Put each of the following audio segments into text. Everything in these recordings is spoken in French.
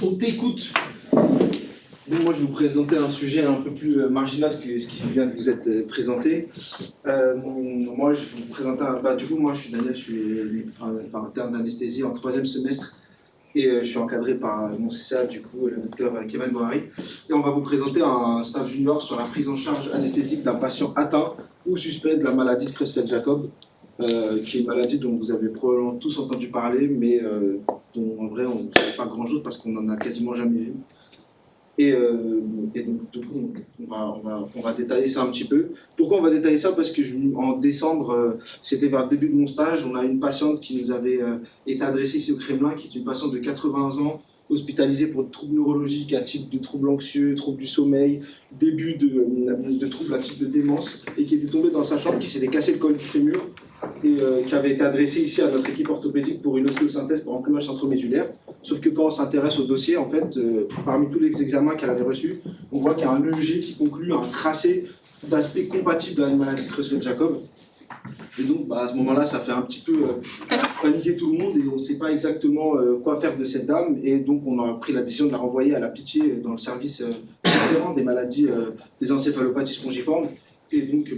On t'écoute. Donc moi, je vais vous présenter un sujet un peu plus marginal que ce qui vient de vous être présenté. Moi, je vais vous présenter du coup, moi, je suis Daniel, je suis interne d'anesthésie en 3e semestre et je suis encadré par mon CCA, du coup, le docteur Kemal Bohari. Et on va vous présenter un stage junior sur la prise en charge anesthésique d'un patient atteint ou suspect de la maladie de Creutzfeldt-Jakob, qui est une maladie dont vous avez probablement tous entendu parler, mais dont en vrai, on ne sait pas grand-chose parce qu'on n'en a quasiment jamais vu. Et donc, du coup, on va détailler ça un petit peu. Pourquoi on va détailler ça? Parce que en décembre, c'était vers le début de mon stage, on a une patiente qui nous avait été adressée ici au Kremlin, qui est une patiente de 80 ans, hospitalisée pour des troubles neurologiques à type de troubles anxieux, troubles du sommeil, début de troubles à type de démence, et qui était tombée dans sa chambre, qui s'était cassé le col du fémur, et qui avait été adressée ici à notre équipe orthopédique pour une ostéosynthèse pour encluage centromédulaire. Sauf que quand on s'intéresse au dossier, en fait, parmi tous les examens qu'elle avait reçus, on voit qu'il y a un EEG qui conclut un tracé d'aspect compatible à une maladie de Creutzfeldt-Jakob. Et donc, à ce moment-là, ça fait un petit peu paniquer tout le monde et on ne sait pas exactement quoi faire de cette dame. Et donc, on a pris la décision de la renvoyer à la Pitié dans le service référent des maladies des encéphalopathies spongiformes. Et donc,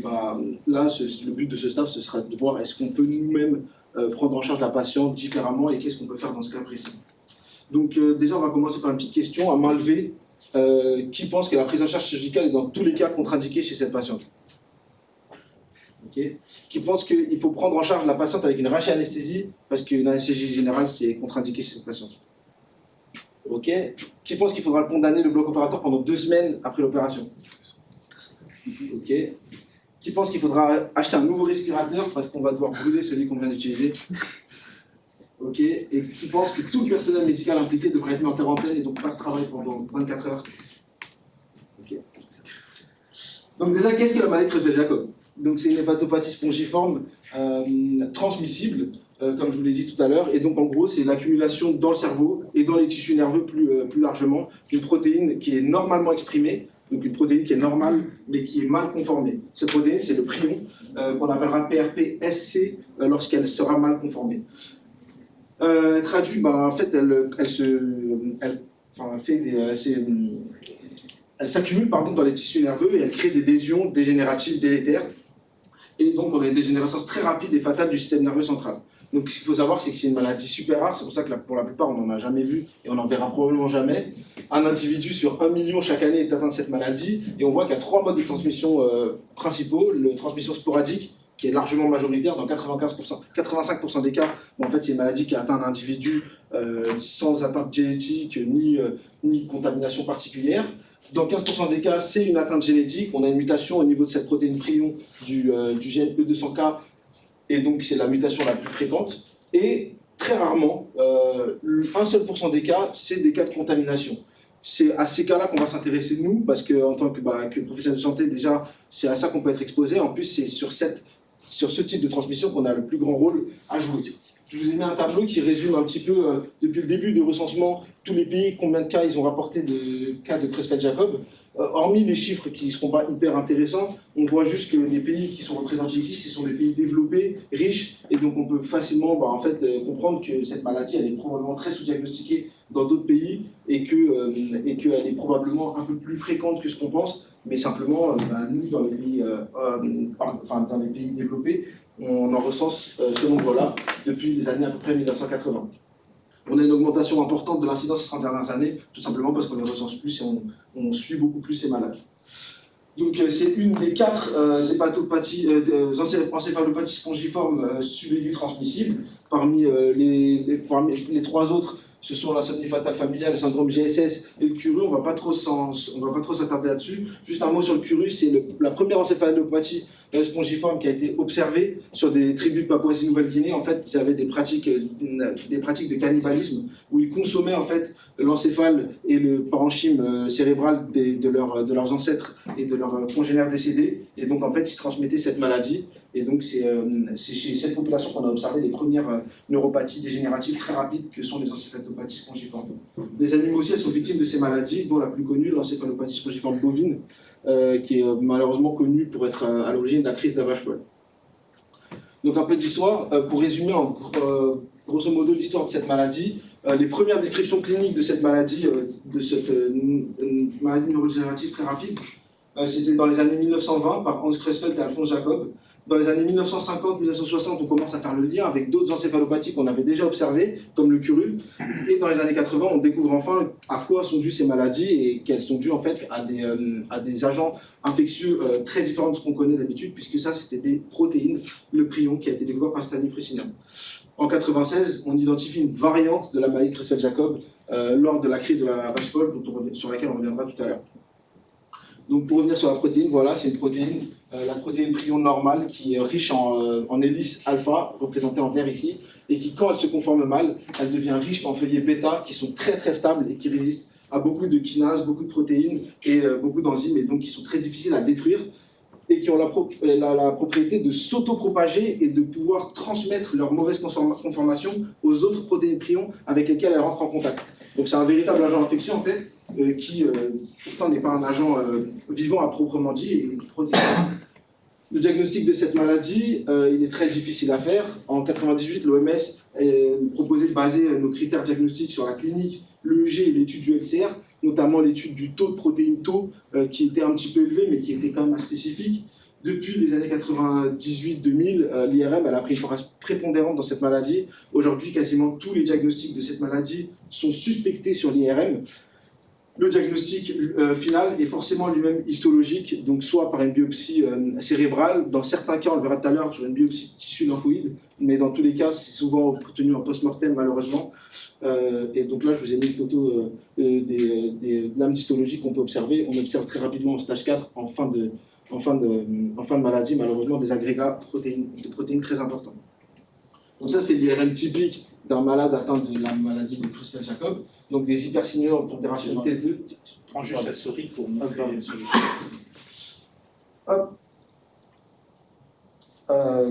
là, le but de ce stage, ce sera de voir est-ce qu'on peut nous-mêmes prendre en charge la patiente différemment et qu'est-ce qu'on peut faire dans ce cas précis. Donc, déjà, on va commencer par une petite question à main levée. Qui pense que la prise en charge chirurgicale est dans tous les cas contre-indiquée chez cette patiente? Okay. Qui pense qu'il faut prendre en charge la patiente avec une rachianesthésie parce qu'une anesthésie générale, c'est contre-indiqué chez cette patiente? Ok. Qui pense qu'il faudra condamner le bloc opératoire pendant 2 semaines après l'opération? Ok. Qui pense qu'il faudra acheter un nouveau respirateur parce qu'on va devoir brûler celui qu'on vient d'utiliser? Ok. Et qui pense que tout le personnel médical impliqué devrait être mis en quarantaine et donc pas de travail pendant 24 heures? Ok. Donc déjà, qu'est-ce que la maladie de Creutzfeldt-Jakob? Donc c'est une hépatopathie spongiforme transmissible, comme je vous l'ai dit tout à l'heure, et donc en gros c'est l'accumulation dans le cerveau et dans les tissus nerveux plus largement d'une protéine qui est normalement exprimée, donc une protéine qui est normale mais qui est mal conformée. Cette protéine c'est le prion qu'on appellera PRP-SC lorsqu'elle sera mal conformée. Traduit, en fait elle s'accumule dans les tissus nerveux et elle crée des lésions dégénératives délétères. Et donc, on a une dégénérescence très rapide et fatale du système nerveux central. Donc, ce qu'il faut savoir, c'est que c'est une maladie super rare. C'est pour ça que pour la plupart, on n'en a jamais vu et on n'en verra probablement jamais. Un individu sur 1 million chaque année est atteint de cette maladie. Et on voit qu'il y a 3 modes de transmission principaux. La transmission sporadique, qui est largement majoritaire, dans 85% des cas. En fait, c'est une maladie qui atteint un individu sans atteinte génétique ni contamination particulière. Dans 15% des cas, c'est une atteinte génétique. On a une mutation au niveau de cette protéine prion du gène E200K, et donc c'est la mutation la plus fréquente. Et très rarement, un seul % des cas, c'est des cas de contamination. C'est à ces cas-là qu'on va s'intéresser nous, parce qu'en tant que professionnel de santé, déjà, c'est à ça qu'on peut être exposé. En plus, c'est sur ce type de transmission qu'on a le plus grand rôle à jouer. Je vous ai mis un tableau qui résume un petit peu, depuis le début du recensement, tous les pays, combien de cas ils ont rapporté de cas de Creutzfeldt-Jakob. Hormis les chiffres qui ne seront pas hyper intéressants, on voit juste que les pays qui sont représentés ici, ce sont des pays développés, riches, et donc on peut facilement comprendre que cette maladie, elle est probablement très sous-diagnostiquée dans d'autres pays, et qu'elle est probablement un peu plus fréquente que ce qu'on pense, mais simplement, nous, dans les pays développés, on en recense ce nombre-là depuis les années à peu près 1980. On a une augmentation importante de l'incidence ces 30 dernières années, tout simplement parce qu'on les recense plus et on suit beaucoup plus ces malades. Donc c'est une des 4 encéphalopathies spongiformes subaiguës transmissibles. Parmi les 3 autres, ce sont la somnie fatale familiale, le syndrome GSS et le CURU. On ne va pas trop s'attarder là-dessus. Juste un mot sur le CURU, c'est la première encéphalopathie spongiforme qui a été observée sur des tribus de Papouasie-Nouvelle-Guinée. En fait, ils avaient des pratiques de cannibalisme où ils consommaient en fait l'encéphale et le parenchyme cérébral de leurs ancêtres et de leurs congénères décédés. Et donc, en fait, ils se transmettaient cette maladie. Et donc, c'est chez cette population qu'on a observé les premières neuropathies dégénératives très rapides que sont les encéphalopathies spongiformes. Les animaux aussi, elles sont victimes de ces maladies, dont la plus connue, l'encéphalopathie spongiforme bovine, qui est malheureusement connue pour être à l'origine de la crise de la vache folle. Donc, un peu d'histoire. Pour résumer, grosso modo, l'histoire de cette maladie, Les premières descriptions cliniques de cette maladie, maladie neurodégénérative très rapide, c'était dans les années 1920 par Hans Creutzfeldt et Alphonse Jacob. Dans les années 1950-1960, on commence à faire le lien avec d'autres encéphalopathies qu'on avait déjà observées, comme le curul. Et dans les années 80, on découvre enfin à quoi sont dues ces maladies et qu'elles sont dues en fait à des agents infectieux très différents de ce qu'on connaît d'habitude, puisque ça, c'était des protéines, le prion, qui a été découvert par Stanley Prusinian. En 1996, on identifie une variante de la maladie de Creutzfeldt-Jacob lors de la crise de la vache folle, sur laquelle on reviendra tout à l'heure. Donc pour revenir sur la protéine, voilà, c'est une protéine, la protéine prion normale qui est riche en hélice alpha, représentée en vert ici, et qui, quand elle se conforme mal, elle devient riche en feuillets bêta qui sont très très stables et qui résistent à beaucoup de kinases, beaucoup de protéines et beaucoup d'enzymes, et donc qui sont très difficiles à détruire, et qui ont la propriété de s'auto-propager et de pouvoir transmettre leur mauvaise conformation aux autres protéines prions avec lesquelles elles rentrent en contact. Donc c'est un véritable agent infectieux en fait, qui pourtant n'est pas un agent vivant à proprement dit, et une protéine. Le diagnostic de cette maladie, il est très difficile à faire. En 1998, l'OMS proposait de baser nos critères diagnostiques sur la clinique, l'EEG et l'étude du LCR, notamment l'étude du taux de protéine tau, qui était un petit peu élevé, mais qui était quand même spécifique. Depuis les années 98-2000, l'IRM a pris une place prépondérante dans cette maladie. Aujourd'hui, quasiment tous les diagnostics de cette maladie sont suspectés sur l'IRM. Le diagnostic final est forcément lui-même histologique, donc soit par une biopsie cérébrale, dans certains cas, on le verra tout à l'heure, sur une biopsie de tissu lymphoïde, mais dans tous les cas, c'est souvent obtenu en post-mortem, malheureusement. Et donc là, je vous ai mis une photo des lames histologiques qu'on peut observer. On observe très rapidement au stage 4, en fin de maladie, malheureusement, des agrégats de protéines très importants. Donc ça, c'est l'IRM typique d'un malade atteint de la maladie de Creutzfeldt-Jacob, donc des hypersignaux en pondération T2. Prends juste la souris pour montrer.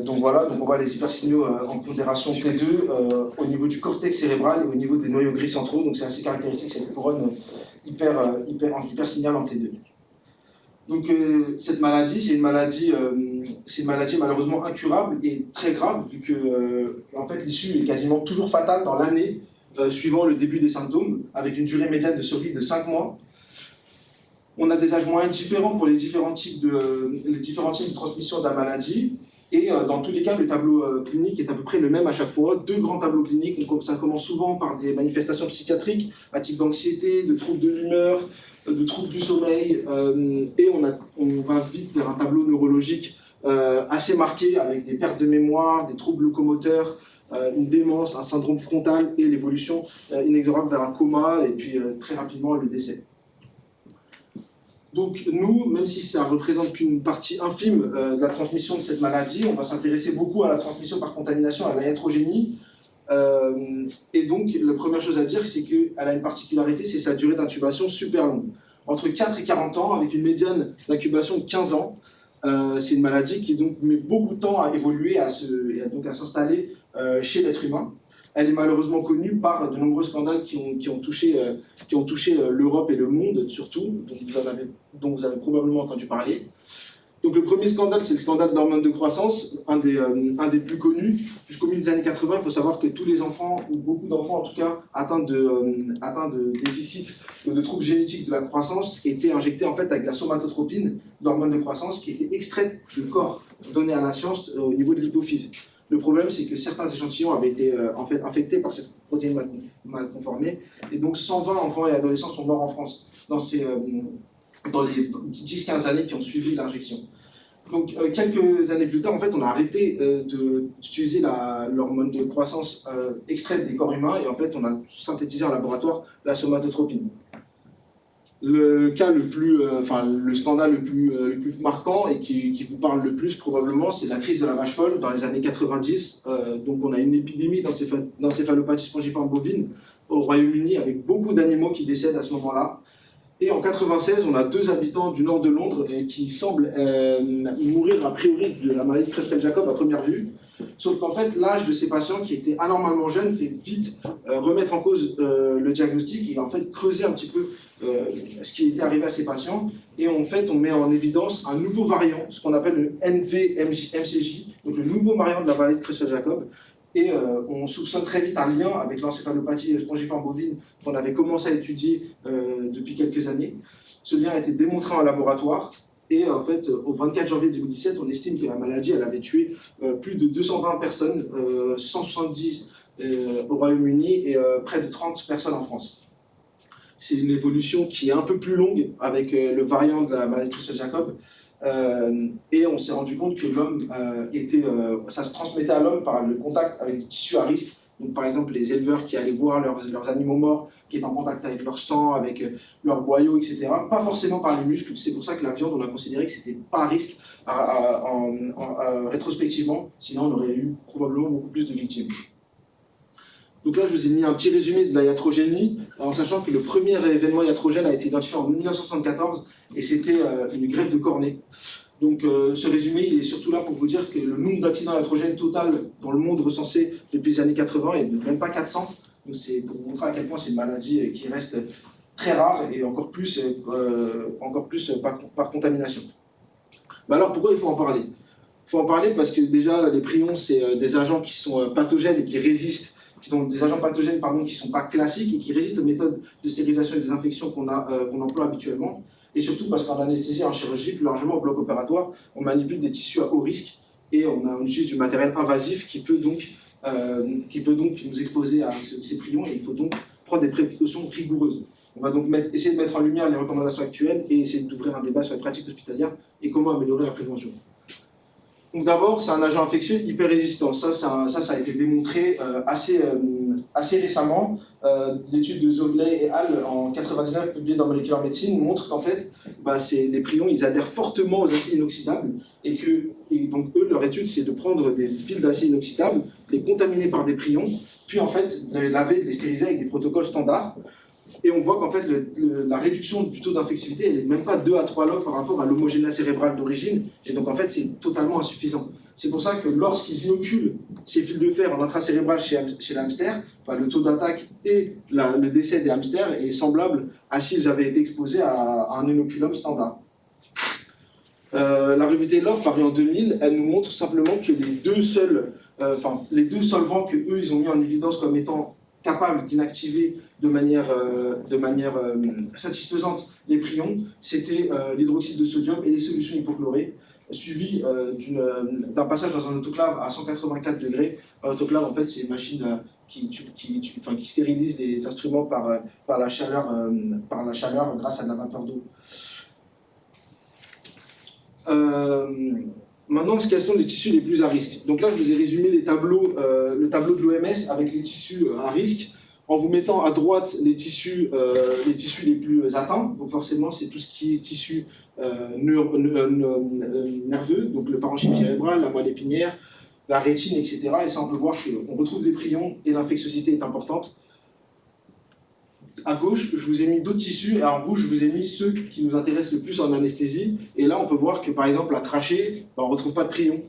Donc voilà, donc on voit les hypersignaux en pondération T2 au niveau du cortex cérébral et au niveau des noyaux gris centraux, donc c'est assez caractéristique, cette couronne hypersignale en T2. Donc cette maladie, c'est une maladie malheureusement incurable et très grave, vu que en fait, l'issue est quasiment toujours fatale dans l'année suivant le début des symptômes, avec une durée médiane de survie de 5 mois. On a des âges moyens différents pour les différents types de transmission de la maladie, et dans tous les cas, le tableau clinique est à peu près le même à chaque fois. 2 grands tableaux cliniques, ça commence souvent par des manifestations psychiatriques, à type d'anxiété, de troubles de l'humeur, de troubles du sommeil, et on va vite vers un tableau neurologique assez marqué, avec des pertes de mémoire, des troubles locomoteurs, une démence, un syndrome frontal et l'évolution inexorable vers un coma, et puis très rapidement le décès. Donc nous, même si ça représente qu'une partie infime de la transmission de cette maladie, on va s'intéresser beaucoup à la transmission par contamination, à la iatrogénie. Et donc, la première chose à dire, c'est qu'elle a une particularité, c'est sa durée d'intubation super longue. Entre 4 et 40 ans, avec une médiane d'incubation de 15 ans, c'est une maladie qui donc met beaucoup de temps à évoluer, et donc à s'installer chez l'être humain. Elle est malheureusement connue par de nombreux scandales qui ont touché l'Europe et le monde, surtout, dont vous avez probablement entendu parler. Donc le premier scandale, c'est le scandale d'hormones de croissance, un des plus connus. Jusqu'au milieu des années 80, il faut savoir que tous les enfants, ou beaucoup d'enfants en tout cas, atteints de déficit ou de troubles génétiques de la croissance, étaient injectés en fait avec la somatotropine, l'hormone de croissance, qui était extraite du corps, donnée à la science au niveau de l'hypophyse. Le problème, c'est que certains échantillons avaient été en fait infectés par cette protéine mal conformée, et donc 120 enfants et adolescents sont morts en France dans les 10-15 années qui ont suivi l'injection. Donc quelques années plus tard, en fait, on a arrêté d'utiliser l'hormone de croissance extraite des corps humains, et en fait, on a synthétisé en laboratoire la somatotropine. Le scandale le plus marquant et qui vous parle le plus probablement, c'est la crise de la vache folle dans les années 90. Donc on a une épidémie d'encéphalopathie spongiforme bovine au Royaume-Uni, avec beaucoup d'animaux qui décèdent à ce moment-là. Et en 1996, on a 2 habitants du nord de Londres qui semblent mourir a priori de la maladie de Creutzfeldt-Jacob à première vue. Sauf qu'en fait, l'âge de ces patients qui étaient anormalement jeunes fait vite remettre en cause le diagnostic et en fait creuser un petit peu ce qui était arrivé à ces patients. Et en fait, on met en évidence un nouveau variant, ce qu'on appelle le NVMCJ, donc le nouveau variant de la maladie de Creutzfeldt-Jacob, Et on soupçonne très vite un lien avec l'encéphalopathie spongiforme bovine qu'on avait commencé à étudier depuis quelques années. Ce lien a été démontré en laboratoire. Et en fait, au 24 janvier 2017, on estime que la maladie elle avait tué plus de 220 personnes, 170 au Royaume-Uni et près de 30 personnes en France. C'est une évolution qui est un peu plus longue avec le variant de la maladie de Creutzfeldt-Jakob. Et on s'est rendu compte que l'homme ça se transmettait à l'homme par le contact avec des tissus à risque. Donc, par exemple, les éleveurs qui allaient voir leurs animaux morts, qui étaient en contact avec leur sang, avec leurs boyaux, etc. Pas forcément par les muscles. C'est pour ça que la viande, on a considéré que c'était pas à risque rétrospectivement. Sinon, on aurait eu probablement beaucoup plus de victimes. Donc là, je vous ai mis un petit résumé de la iatrogénie, en sachant que le premier événement iatrogène a été identifié en 1974, et c'était une greffe de cornée. Donc ce résumé, il est surtout là pour vous dire que le nombre d'accidents iatrogènes total dans le monde recensé depuis les années 80 est de même pas 400. Donc c'est pour vous montrer à quel point c'est une maladie qui reste très rare, et encore plus par contamination. Mais alors pourquoi il faut en parler? Il faut en parler parce que déjà, les prions, c'est des agents qui sont pathogènes et qui résistent, qui sont des agents pathogènes qui ne sont pas classiques et qui résistent aux méthodes de stérilisation et de désinfection qu'on emploie habituellement. Et surtout parce qu'en anesthésie et en chirurgie, plus largement au bloc opératoire, on manipule des tissus à haut risque et on utilise du matériel invasif qui peut donc nous exposer à ces prions, et il faut donc prendre des précautions rigoureuses. On va donc essayer de mettre en lumière les recommandations actuelles et essayer d'ouvrir un débat sur les pratiques hospitalières et comment améliorer la prévention. Donc d'abord, c'est un agent infectieux hyper résistant. Ça a été démontré assez récemment. L'étude de Zogley et al. En 1999, publiée dans Molecular Medicine, montre qu'en fait, les prions, ils adhèrent fortement aux acides inoxydables, et donc eux, leur étude, c'est de prendre des fils d'acides inoxydables, les contaminer par des prions, puis en fait, les laver, les stériliser avec des protocoles standards. Et on voit qu'en fait, la réduction du taux d'infectivité, elle n'est même pas 2 à 3 logs par rapport à l'homogénéité cérébrale d'origine. Et donc, en fait, c'est totalement insuffisant. C'est pour ça que lorsqu'ils inoculent ces fils de fer en intracérébral chez l'hamster, le taux d'attaque et le décès des hamsters est semblable à s'ils avaient été exposés à un inoculum standard. La revue Taylor, parue en 2000, elle nous montre simplement que les deux solvants que eux ils ont mis en évidence comme étant capables d'inactiver de manière satisfaisante les prions, c'était l'hydroxyde de sodium et les solutions hypochlorées, suivi d'un passage dans un autoclave à 184 degrés. Un autoclave, en fait, c'est une machine qui stérilise les instruments par la chaleur grâce à de la vapeur d'eau. Maintenant, quels sont les tissus les plus à risque? Donc là, je vous ai résumé le tableau de l'OMS avec les tissus à risque, en vous mettant à droite les tissus les plus atteints. Donc forcément, c'est tout ce qui est tissu nerveux, donc le parenchyme cérébral, la moelle épinière, la rétine, etc. Et ça, on peut voir qu'on retrouve des prions et l'infectiosité est importante. À gauche, je vous ai mis d'autres tissus, et en rouge, je vous ai mis ceux qui nous intéressent le plus en anesthésie. Et là, on peut voir que, par exemple, la trachée, on ne retrouve pas de prions,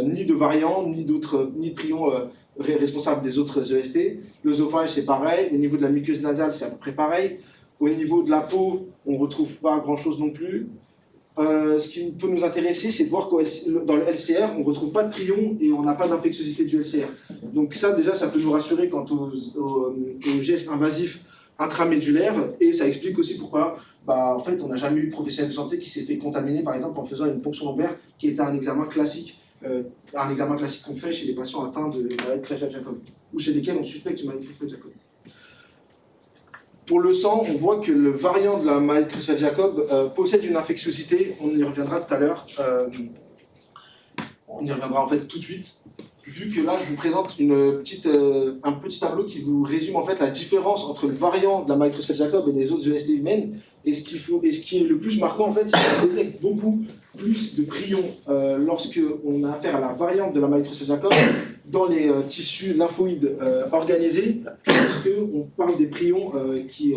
ni de variants, ni de prions responsables des autres EST. L'œsophage, c'est pareil. Au niveau de la muqueuse nasale, c'est à peu près pareil. Au niveau de la peau, on ne retrouve pas grand-chose non plus. Ce qui peut nous intéresser, c'est de voir que dans le LCR, on ne retrouve pas de prions et on n'a pas d'infectiosité du LCR. Donc ça, déjà, ça peut nous rassurer quant aux gestes invasifs intramédulaire, et ça explique aussi pourquoi en fait, on n'a jamais eu de professionnel de santé qui s'est fait contaminer, par exemple, en faisant une ponction lombaire, qui était un examen classique qu'on fait chez les patients atteints de maladie de Creutzfeldt-Jakob, ou chez lesquels on suspecte une maladie de Creutzfeldt-Jakob. Pour le sang, on voit que le variant de la maladie de Creutzfeldt-Jakob possède une infectiosité, on y reviendra tout à l'heure, on y reviendra en fait tout de suite. Vu que là, je vous présente un petit tableau qui vous résume en fait la différence entre le variant de la maladie de Creutzfeldt-Jakob et les autres EST humaines. Et ce qui est le plus marquant, en fait, c'est qu'on détecte beaucoup plus de prions lorsqu'on a affaire à la variante de la maladie de Creutzfeldt-Jakob dans les tissus lymphoïdes organisés, que lorsqu'on parle des prions qui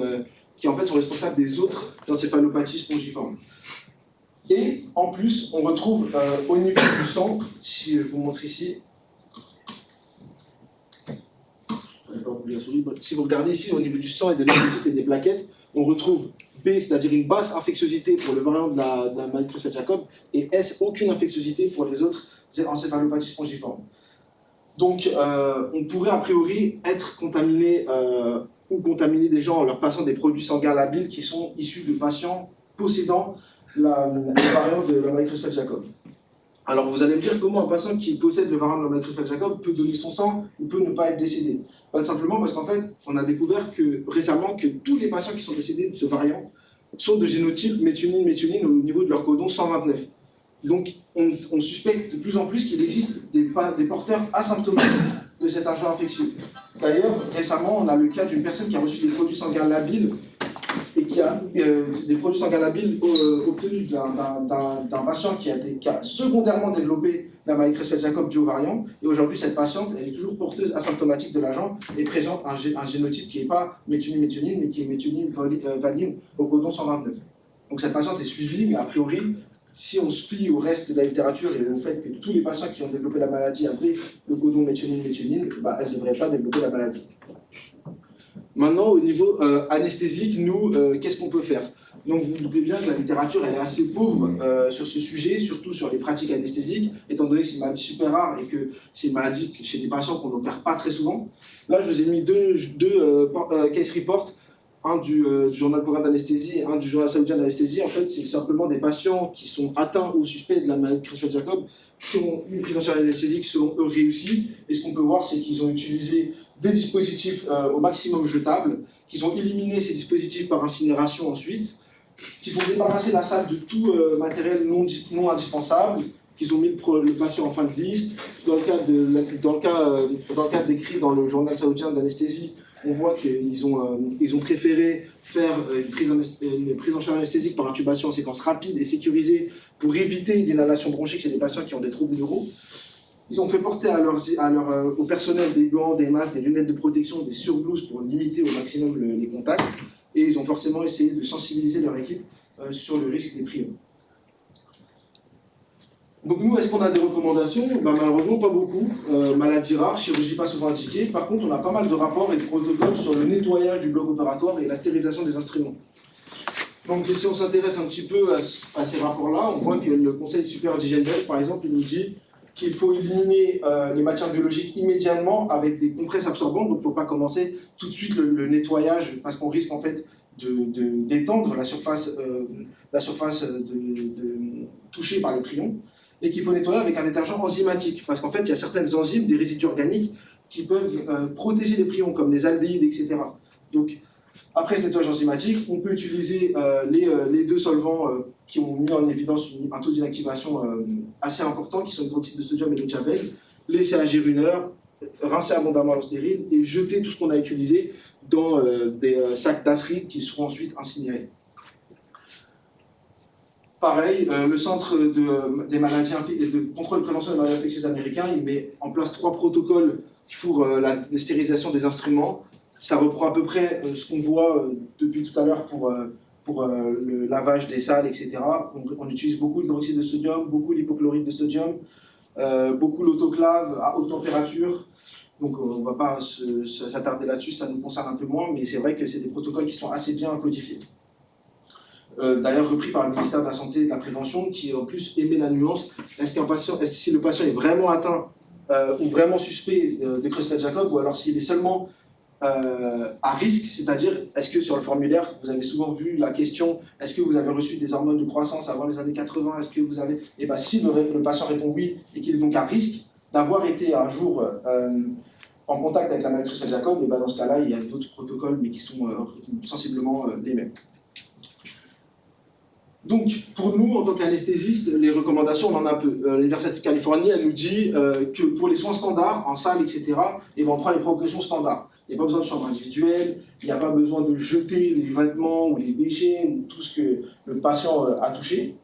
en fait sont responsables des autres encéphalopathies spongiformes. Et en plus, on retrouve au niveau du sang, si je vous montre ici, si vous regardez ici au niveau du sang et de l'électricité des plaquettes, on retrouve B, c'est-à-dire une basse infectiosité pour le variant de la maladie de Creutzfeldt-Jakob, et S, aucune infectiosité pour les autres encéphalopathies spongiformes. Donc, on pourrait a priori être contaminé ou contaminer des gens en leur passant des produits sanguins labiles qui sont issus de patients possédant le variant de la Creutzfeldt-Jakob. Alors vous allez me dire comment un patient qui possède le variant de la Creutzfeldt-Jakob peut donner son sang ou peut ne pas être décédé. Pas simplement parce qu'en fait, on a découvert récemment que tous les patients qui sont décédés de ce variant sont de génotype méthionine au niveau de leur codon 129. Donc on suspecte de plus en plus qu'il existe des porteurs asymptomatiques de cet agent infectieux. D'ailleurs, récemment, on a le cas d'une personne qui a reçu des produits sanguins labiles et qui a des produits sanguins labiles obtenus d'un patient qui a secondairement développé la maladie Creutzfeldt-Jakob due au variant. Et aujourd'hui, cette patiente, elle est toujours porteuse asymptomatique de l'agent et présente un génotype qui n'est pas méthionine, mais qui est méthionine valine au codon 129. Donc cette patiente est suivie, mais a priori, si on se fie au reste de la littérature et au fait que tous les patients qui ont développé la maladie avaient le codon méthionine, elle ne devrait pas développer la maladie. Maintenant, au niveau anesthésique, nous, qu'est-ce qu'on peut faire? Donc, vous vous doutez bien que la littérature elle est assez pauvre sur ce sujet, surtout sur les pratiques anesthésiques, étant donné que c'est une maladie super rare et que c'est une maladie chez des patients qu'on n'opère pas très souvent. Là, je vous ai mis deux case reports, un du journal programme d'anesthésie et un du journal saoudien d'anesthésie. En fait, c'est simplement des patients qui sont atteints ou suspects de la maladie Creutzfeldt-Jakob qui ont une prise en charge anesthésique selon eux réussie. Et ce qu'on peut voir, c'est qu'ils ont utilisé des dispositifs au maximum jetables, qu'ils ont éliminé ces dispositifs par incinération ensuite, qu'ils ont débarrassé la salle de tout matériel non indispensable, qu'ils ont mis le patient en fin de liste. Dans le cas décrit dans le journal saoudien d'anesthésie, on voit qu'ils ont préféré faire une prise en charge anesthésique par intubation en séquence rapide et sécurisée pour éviter l'inhalation bronchique chez des patients qui ont des troubles neuraux. Ils ont fait porter au personnel des gants, des masques, des lunettes de protection, des surblouses pour limiter au maximum les contacts. Et ils ont forcément essayé de sensibiliser leur équipe sur le risque des prions. Donc nous, est-ce qu'on a des recommandations? Malheureusement, pas beaucoup. Maladie rare, chirurgie pas souvent indiquée. Par contre, on a pas mal de rapports et de protocoles sur le nettoyage du bloc opératoire et la stérilisation des instruments. Donc si on s'intéresse un petit peu à ces rapports-là, on voit que le Conseil supérieur d'hygiène belge, par exemple, il nous dit qu'il faut éliminer les matières biologiques immédiatement avec des compresses absorbantes. Donc il ne faut pas commencer tout de suite le nettoyage parce qu'on risque en fait d'étendre la surface touchée par les prions. Et qu'il faut nettoyer avec un détergent enzymatique, parce qu'en fait, il y a certaines enzymes, des résidus organiques, qui peuvent protéger les prions, comme les aldéhydes, etc. Donc, après ce nettoyage enzymatique, on peut utiliser les deux solvants qui ont mis en évidence un taux d'inactivation assez important, qui sont l'hydroxyde de sodium et le diabète, laisser agir 1 heure, rincer abondamment à l'eau stérile, et jeter tout ce qu'on a utilisé dans des sacs d'acide qui seront ensuite incinérés. Pareil, le Centre de contrôle et prévention des maladies infectieuses américain, il met en place 3 protocoles pour la stérilisation des instruments. Ça reprend à peu près ce qu'on voit depuis tout à l'heure pour le lavage des salles, etc. On utilise beaucoup l'hydroxyde de sodium, beaucoup l'hypochlorite de sodium, beaucoup l'autoclave à haute température. Donc on ne va pas s'attarder là-dessus, ça nous concerne un peu moins, mais c'est vrai que c'est des protocoles qui sont assez bien codifiés. D'ailleurs repris par le ministère de la Santé et de la Prévention, qui en plus émet la nuance, si le patient est vraiment atteint ou vraiment suspect de Creutzfeldt-Jakob, ou alors s'il est seulement à risque, c'est-à-dire est-ce que sur le formulaire, vous avez souvent vu la question, est-ce que vous avez reçu des hormones de croissance avant les années 80, est-ce que vous avez... Et bien si le patient répond oui, et qu'il est donc à risque d'avoir été un jour en contact avec la maladie Creutzfeldt-Jakob, et ben dans ce cas-là, il y a d'autres protocoles, mais qui sont sensiblement les mêmes. Donc, pour nous, en tant qu'anesthésistes, les recommandations, on en a peu. L'Université de Californie, elle nous dit que pour les soins standards, en salle, etc., on prend les précautions standards. Il n'y a pas besoin de chambre individuelle, il n'y a pas besoin de jeter les vêtements ou les déchets ou tout ce que le patient a touché.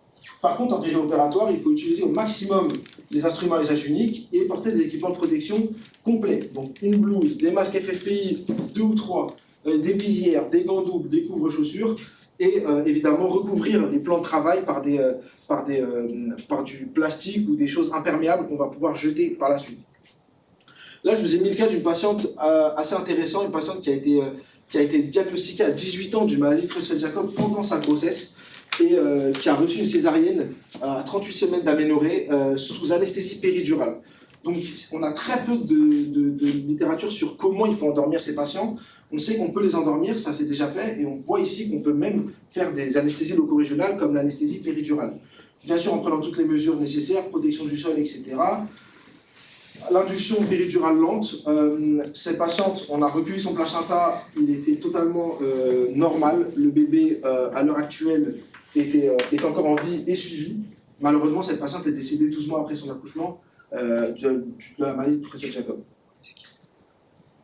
Par contre, en périopératoire, il faut utiliser au maximum les instruments à usage unique et porter des équipements de protection complets. Donc, une blouse, des masques FFPI, 2 ou 3, des visières, des gants doubles, des couvre-chaussures, et évidemment recouvrir les plans de travail par du plastique ou des choses imperméables qu'on va pouvoir jeter par la suite. Là, je vous ai mis le cas d'une patiente assez intéressante, une patiente qui a été diagnostiquée à 18 ans d'une maladie Creutzfeldt-Jakob pendant sa grossesse et qui a reçu une césarienne à 38 semaines d'aménorrhée sous anesthésie péridurale. Donc on a très peu de littérature sur comment il faut endormir ces patients. On sait qu'on peut les endormir, ça c'est déjà fait, et on voit ici qu'on peut même faire des anesthésies loco-régionales comme l'anesthésie péridurale. Bien sûr en prenant toutes les mesures nécessaires, protection du sol, etc. L'induction péridurale lente, cette patiente, on a recueilli son placenta, il était totalement normal. Le bébé, à l'heure actuelle, est encore en vie et suivi. Malheureusement, cette patiente est décédée 12 mois après son accouchement de la maladie de Creutzfeldt-Jakob.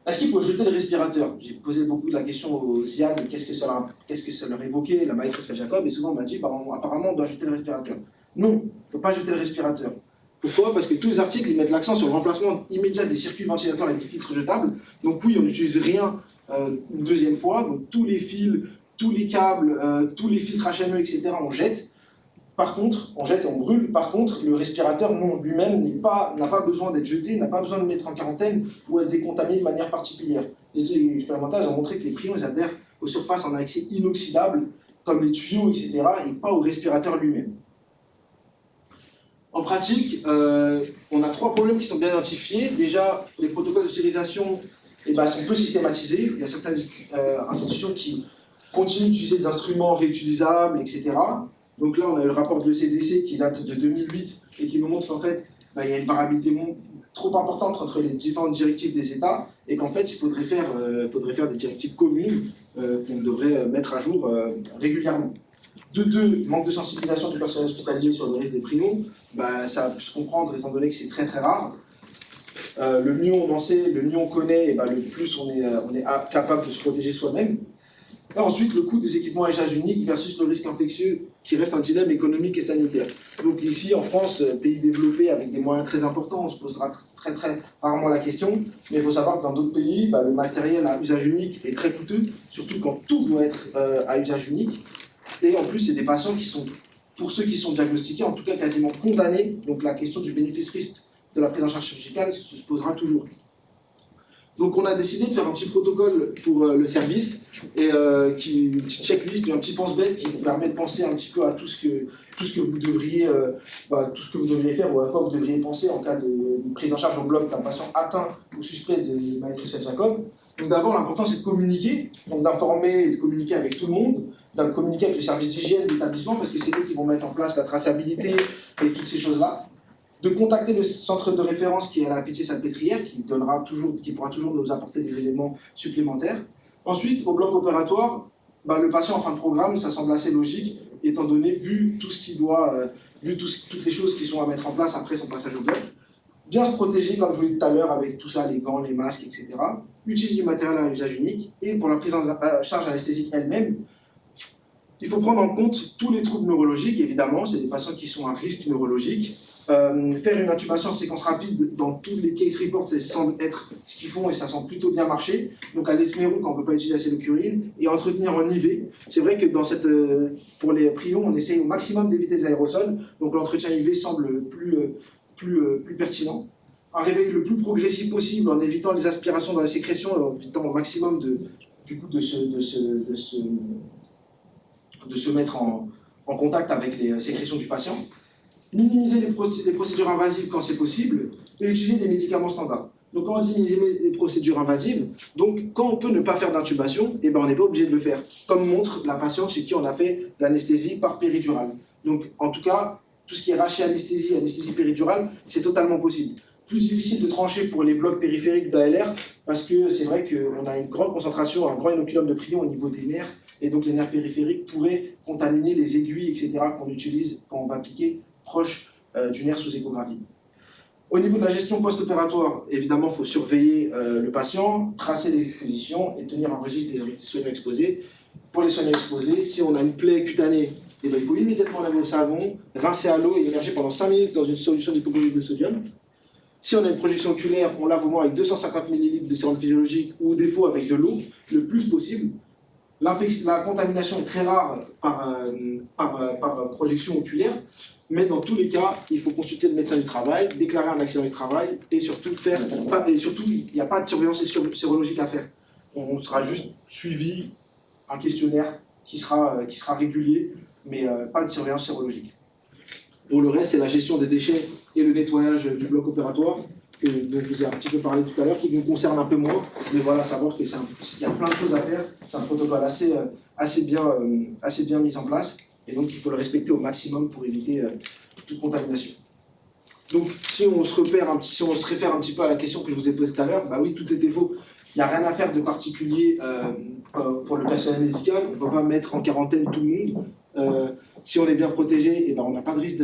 Est-ce qu'il faut jeter le respirateur? J'ai posé beaucoup de la question aux IAD, qu'est-ce que ça leur évoquait, la maladie de Creutzfeldt-Jakob, et souvent on m'a dit, apparemment on doit jeter le respirateur. Non, il ne faut pas jeter le respirateur. Pourquoi? Parce que tous les articles ils mettent l'accent sur le remplacement immédiat des circuits ventilateurs avec des filtres jetables. Donc oui, on n'utilise rien une deuxième fois. Donc tous les fils, tous les câbles, tous les filtres HME, etc. on jette. Par contre, on jette et on brûle. Par contre, le respirateur lui-même n'a pas besoin d'être jeté, n'a pas besoin de mettre en quarantaine ou être décontaminé de manière particulière. Les expérimentages ont montré que les prions ils adhèrent aux surfaces en accès inoxydable, comme les tuyaux, etc., et pas au respirateur lui-même. En pratique, on a 3 problèmes qui sont bien identifiés. Déjà, les protocoles de stérilisation sont peu systématisés. Il y a certaines institutions qui continuent d'utiliser des instruments réutilisables, etc. Donc là, on a le rapport de l'ECDC qui date de 2008 et qui nous montre qu'en fait, il y a une variabilité trop importante entre les différentes directives des États et qu'en fait, il faudrait faire des directives communes qu'on devrait mettre à jour régulièrement. De deux, manque de sensibilisation du personnel hospitalier sur le risque des prions, ça a pu se comprendre étant donné que c'est très très rare. Le mieux on en sait, le mieux on connaît, le plus on est capable de se protéger soi-même. Et ensuite, le coût des équipements à usage unique versus le risque infectieux qui reste un dilemme économique et sanitaire. Donc ici, en France, pays développé avec des moyens très importants, on se posera très très rarement la question, mais il faut savoir que dans d'autres pays, le matériel à usage unique est très coûteux, surtout quand tout doit être à usage unique. Et en plus, c'est des patients qui sont, pour ceux qui sont diagnostiqués, en tout cas quasiment condamnés. Donc la question du bénéfice-risque de la prise en charge chirurgicale se posera toujours. Donc on a décidé de faire un petit protocole pour le service, et une petite checklist, un petit pense-bête qui vous permet de penser un petit peu à tout ce que vous devriez faire ou à quoi vous devriez penser en cas de prise en charge en bloc d'un patient atteint ou suspect de maladie de Creutzfeldt-Jakob. Donc d'abord, l'important c'est de communiquer, donc d'informer et de communiquer avec tout le monde, de communiquer avec les services d'hygiène de l'établissement parce que c'est eux qui vont mettre en place la traçabilité et toutes ces choses-là. De contacter le centre de référence qui est à la Pitié-Salpêtrière, qui pourra toujours nous apporter des éléments supplémentaires. Ensuite, au bloc opératoire, le patient en fin de programme, ça semble assez logique, étant donné, vu toutes les choses qui sont à mettre en place après son passage au bloc. Bien se protéger, comme je vous l'ai dit tout à l'heure, avec tout ça, les gants, les masques, etc. Utiliser du matériel à usage unique. Et pour la prise en charge anesthésique elle-même, il faut prendre en compte tous les troubles neurologiques, évidemment, c'est des patients qui sont à risque neurologique. Faire une intubation en séquence rapide dans tous les case reports, ça semble être ce qu'ils font et ça semble plutôt bien marcher. Donc à l'esméron quand on ne peut pas utiliser la cellocurine et entretenir en IV. C'est vrai que pour les prions, on essaye au maximum d'éviter les aérosols, donc l'entretien IV semble plus pertinent. Un réveil le plus progressif possible en évitant les aspirations dans les sécrétions, en évitant au maximum de se mettre en contact avec les sécrétions du patient. Minimiser les procédures invasives quand c'est possible et utiliser des médicaments standards. Donc quand on dit minimiser les procédures invasives, donc quand on peut ne pas faire d'intubation, on n'est pas obligé de le faire, comme montre la patiente chez qui on a fait l'anesthésie par péridurale. Donc en tout cas, tout ce qui est raché-anesthésie, anesthésie péridurale, c'est totalement possible. Plus difficile de trancher pour les blocs périphériques d'ALR, parce que c'est vrai qu'on a une grande concentration, un grand inoculum de prion au niveau des nerfs, et donc les nerfs périphériques pourraient contaminer les aiguilles, etc., qu'on utilise quand on va piquer proche du nerf sous échographie. Au niveau de la gestion post-opératoire, évidemment, il faut surveiller le patient, tracer les positions et tenir un registre des soignants exposés. Pour les soignants exposés, si on a une plaie cutanée, il faut immédiatement laver au savon, rincer à l'eau et immerger pendant 5 minutes dans une solution d'hypochlorite de sodium. Si on a une projection oculaire, on lave au moins avec 250 ml de sérum physiologique ou au défaut avec de l'eau, le plus possible. La contamination est très rare par projection oculaire, mais dans tous les cas, il faut consulter le médecin du travail, déclarer un accident du travail et surtout, il n'y a pas de surveillance sérologique à faire. On sera juste suivi, un questionnaire qui sera régulier, mais pas de surveillance sérologique. Pour le reste, c'est la gestion des déchets et le nettoyage du bloc opératoire. dont je vous ai un petit peu parlé tout à l'heure, qui nous concerne un peu moins, mais voilà, savoir qu'il y a plein de choses à faire, c'est un protocole assez bien mis en place, et donc il faut le respecter au maximum pour éviter toute contamination. Donc si on se réfère un petit peu à la question que je vous ai posée tout à l'heure, bah oui, tout était faux. Il n'y a rien à faire de particulier pour le personnel médical, on ne va pas mettre en quarantaine tout le monde. Si on est bien protégé, et ben on n'a pas de risque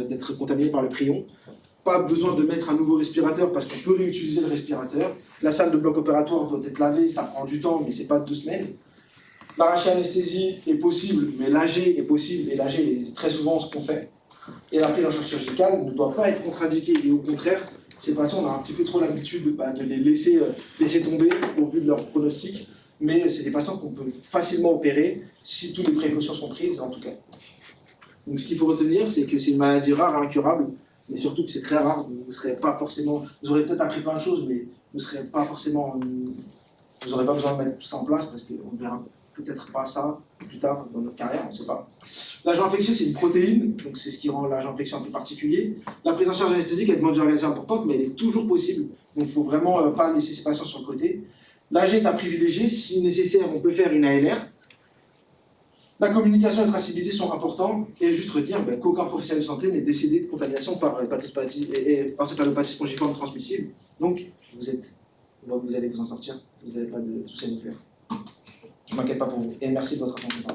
d'être contaminé par le prion. Pas besoin de mettre un nouveau respirateur parce qu'on peut réutiliser le respirateur. La salle de bloc opératoire doit être lavée, ça prend du temps, mais c'est pas 2 semaines. L'arraché anesthésie est possible, mais l'AG est possible, et l'AG est très souvent ce qu'on fait. Et la prise en charge chirurgicale ne doit pas être contre-indiquée, et au contraire, ces patients, on a un petit peu trop l'habitude de les laisser tomber au vu de leur pronostic, mais c'est des patients qu'on peut facilement opérer si toutes les précautions sont prises, en tout cas. Donc ce qu'il faut retenir, c'est que c'est une maladie rare et incurable, mais surtout que c'est très rare, donc vous aurez peut-être appris plein de choses, mais vous n'aurez pas besoin de mettre tout ça en place, parce qu'on ne verra peut-être pas ça plus tard dans notre carrière, on ne sait pas. L'agent infectieux, c'est une protéine, donc c'est ce qui rend l'agent infectieux un peu particulier. La prise en charge anesthésique a une demande d'organisation importante, mais elle est toujours possible, donc il ne faut vraiment pas laisser ces patients sur le côté. L'AG est à privilégier, si nécessaire, on peut faire une ALR. La communication et la traçabilité sont importants, et juste redire qu'aucun professionnel de santé n'est décédé de contamination par encéphalopathie spongiforme transmissible, donc vous allez vous en sortir, vous n'avez pas de soucis à nous faire. Je ne m'inquiète pas pour vous, et merci de votre attention.